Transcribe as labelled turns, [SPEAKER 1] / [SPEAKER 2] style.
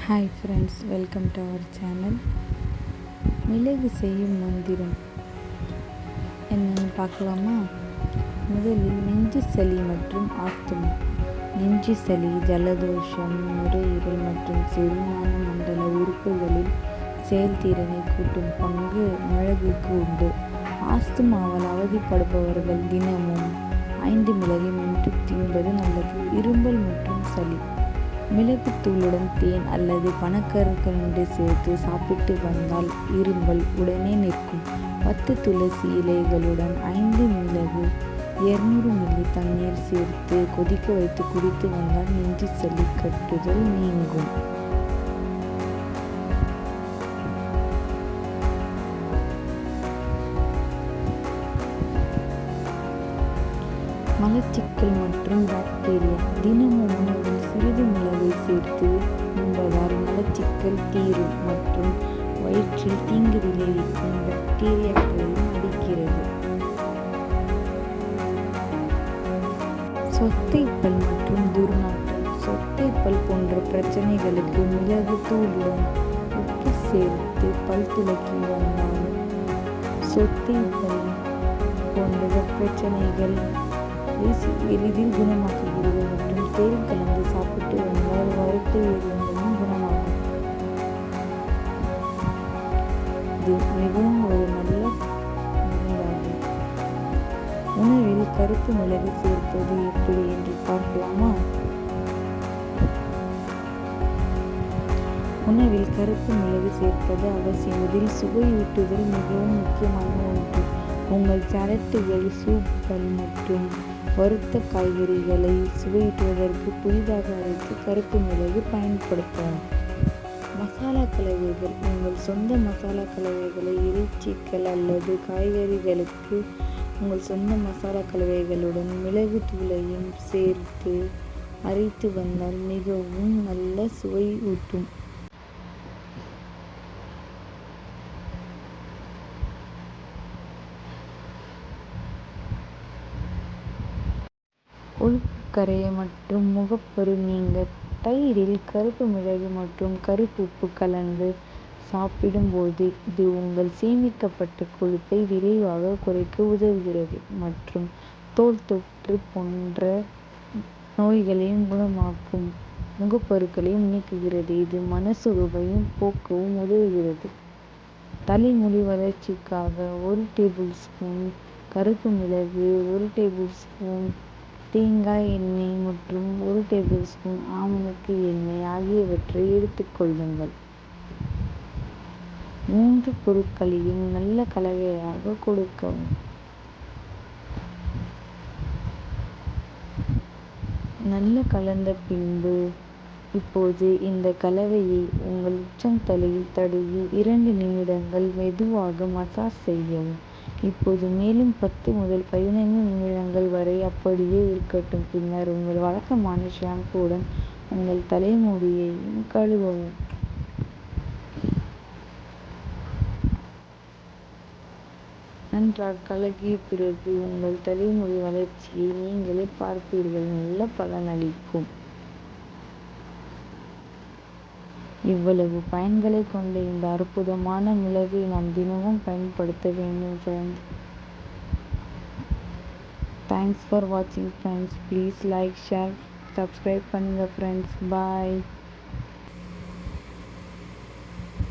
[SPEAKER 1] Hi friends, welcome to our channel. மிளகு செய்யும் மந்திரம் என்னென்னு பார்க்கலாமா? முதலில் நெஞ்சு சளி மற்றும் ஆஸ்துமா. நெஞ்சு சளி, ஜலதோஷம், நுரையீரல் மற்றும் செரிமான மண்டல உறுப்புகளில் செயல்திறனை கூட்டும் பங்கு மிளகுக்கு உண்டு. ஆஸ்துமாவால் அவதிப்படுபவர்கள் தினமும் 5 மிளகை மென்று தின்பது நல்லது. இருமல் மற்றும் சளி, மிளகுத்தூளுடன் தேன் அல்லது பனக்கற்கண்டு சேர்த்து சாப்பிட்டு வந்தால் இருமல் உடனே நிற்கும். 10 துளசி இலைகளுடன் 5 மிளகு 200 மில்லி தண்ணீர் சேர்த்து கொதிக்க வைத்து குடித்து வந்தால் நெஞ்சு சளி கட்டுதல் நீங்கும். மலச்சிக்கல் மற்றும் பாக்டீரியா, தினமும் உணவில் சிறிது மிளகை சேர்த்து உண்பதால் மலச்சிக்கல் தீரும் மற்றும் வயிற்றில் தீங்கு விளைவிக்கும் பாக்டீரியாக்களையும் அழிக்கிறது. சொத்தைப்பல் மற்றும் துர்நாற்றம், சொத்தைப்பல் போன்ற பிரச்சனைகளுக்கு மிளகு தூளுடன் உப்பு சேர்த்து பல் துலக்கி வந்தால் சொத்தைப்பல் போன்ற பிரச்சனைகள் எளிதில் குணமாக்குகிறது. மற்றும் தேன் கலந்து சாப்பிட்டு வந்தால் வறுத்து இருந்தும் குணமாகும். இது மிகவும் ஒரு நல்ல மருந்தாகும். உணவில் கருப்பு மிளகு சேர்ப்பது எப்படி என்று பார்க்கலாமா? உணவில் கருப்பு மிளகு சேர்ப்பது அவசியம். இதில் சுவையூட்டுதல் மிகவும் முக்கியமான ஒன்று. உங்கள் சாலட்டுகள், சூப்கள் மற்றும் வறுத்த காய்கறிகளை சுவையூட்டுவதற்கு புதிதாக அரைத்து கருப்பு மிளகு பயன்படுத்தலாம். மசாலா கலவைகள், உங்கள் சொந்த மசாலா கலவைகளை இறைச்சிகள் அல்லது காய்கறிகளுக்கு உங்கள் சொந்த மசாலா கலவைகளுடன் மிளகு தூளையும் சேர்த்து அரைத்து வந்தால் மிகவும் நல்ல சுவை ஊட்டும். கொழுப்புக்கரையை மற்றும் முகப்பரு நீங்க தயிரில் கருப்பு மிளகு மற்றும் கருப்பு உப்பு கலந்து சாப்பிடும்போது இது உங்கள் சேமிக்கப்பட்ட கொழுப்பை விரைவாக குறைக்க உதவுகிறது மற்றும் தோல் தொற்று போன்ற நோய்களையும் குணமாக்கும். முகப்பருக்களையும் நீக்குகிறது. இது மனசோர்வையும் போக்கவும் உதவுகிறது. தலைமுடி வளர்ச்சிக்காக 1 டேபிள் ஸ்பூன் கருப்பு மிளகு, 1 டேபிள் ஸ்பூன் தேங்காய் எண்ணெய் மற்றும் 1 டேபிள் ஸ்பூன் ஆமணக்கு எண்ணெய் ஆகியவற்றை எடுத்துக்கொள்ளுங்கள். 3 பொருட்களையும் நல்ல கலவையாக கொடுக்கவும். நல்ல கலந்த பின்பு இப்போது இந்த கலவையை உங்கள் உச்சம் தலையில் தடவி 2 நிமிடங்கள் மெதுவாக மசாஜ் செய்யவும். இப்போது மேலும் 10 முதல் 15 நிமிடங்கள் வரை அப்படியே இருக்கட்டும். பின்னர் உங்கள் வழக்கமான ஷாம்புவுடன் உங்கள் தலைமுடியையும் கழுவவும். நன்றாக கழுகிய பிறகு உங்கள் தலைமுடி வளர்ச்சியை நீங்களே பார்ப்பீர்கள். நல்ல பலனளிக்கும். இவ்வளவு பயன்களை கொண்ட இந்த அற்புதமான மிளகை நாம் தினமும் பயன்படுத்த வேண்டும் ஃப்ரெண்ட்ஸ். தேங்க்ஸ் ஃபார் வாட்சிங் friends. Please like, share, subscribe பண்ணுங்க ஃப்ரெண்ட்ஸ். பாய்.